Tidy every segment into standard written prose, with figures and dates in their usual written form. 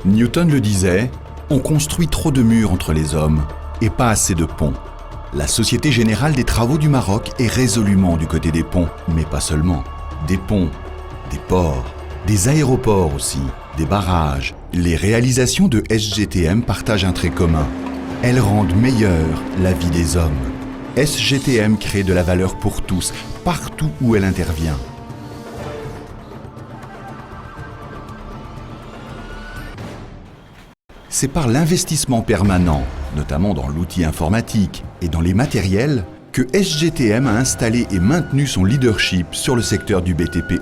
Newton le disait, on construit trop de murs entre les hommes et pas assez de ponts. La Société Générale des Travaux du Maroc est résolument du côté des ponts, mais pas seulement. Des ponts, des ports, des aéroports aussi, des barrages. Les réalisations de SGTM partagent un trait commun. Elles rendent meilleure la vie des hommes. SGTM crée de la valeur pour tous, partout où elle intervient. C'est par l'investissement permanent, notamment dans l'outil informatique et dans les matériels, que SGTM a installé et maintenu son leadership sur le secteur du BTP.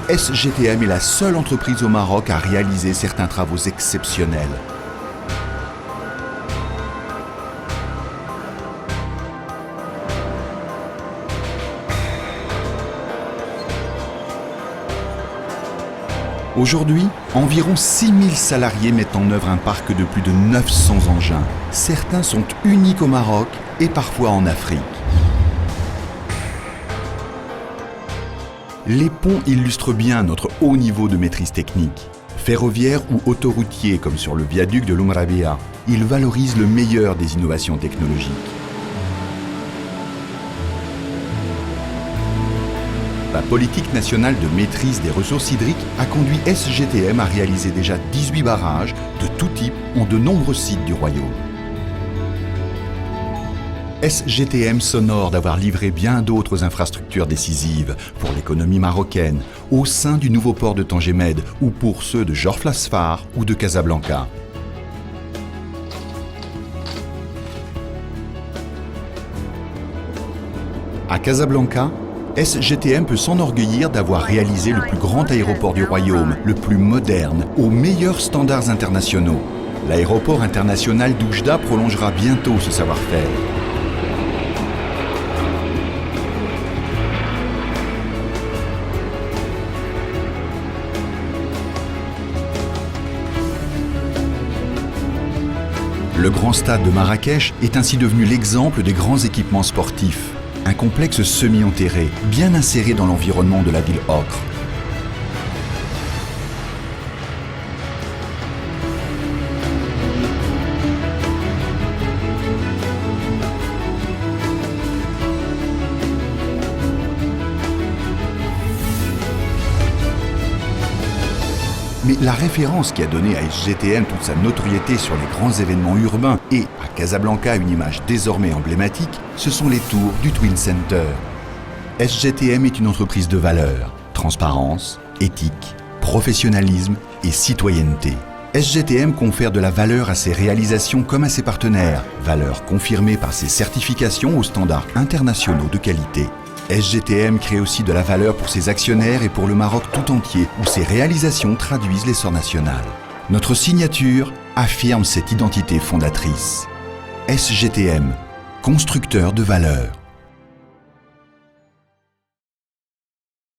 SGTM est la seule entreprise au Maroc à réaliser certains travaux exceptionnels. Aujourd'hui, environ 6000 salariés mettent en œuvre un parc de plus de 900 engins. Certains sont uniques au Maroc et parfois en Afrique. Les ponts illustrent bien notre haut niveau de maîtrise technique. Ferroviaire ou autoroutier comme sur le viaduc de l'Oum Rabia, ils valorisent le meilleur des innovations technologiques. La politique nationale de maîtrise des ressources hydriques a conduit SGTM à réaliser déjà 18 barrages de tout type en de nombreux sites du royaume. SGTM s'honore d'avoir livré bien d'autres infrastructures décisives pour l'économie marocaine au sein du nouveau port de Tangemed ou pour ceux de Jorf-Lasfar ou de Casablanca. À Casablanca, SGTM peut s'enorgueillir d'avoir réalisé le plus grand aéroport du royaume, le plus moderne, aux meilleurs standards internationaux. L'aéroport international d'Oujda prolongera bientôt ce savoir-faire. Le grand stade de Marrakech est ainsi devenu l'exemple des grands équipements sportifs. Un complexe semi-enterré, bien inséré dans l'environnement de la ville ocre. Mais la référence qui a donné à SGTM toute sa notoriété sur les grands événements urbains et à Casablanca une image désormais emblématique, ce sont les tours du Twin Center. SGTM est une entreprise de valeur, transparence, éthique, professionnalisme et citoyenneté. SGTM confère de la valeur à ses réalisations comme à ses partenaires, valeur confirmée par ses certifications aux standards internationaux de qualité. SGTM crée aussi de la valeur pour ses actionnaires et pour le Maroc tout entier, où ses réalisations traduisent l'essor national. Notre signature affirme cette identité fondatrice. SGTM, constructeur de valeur.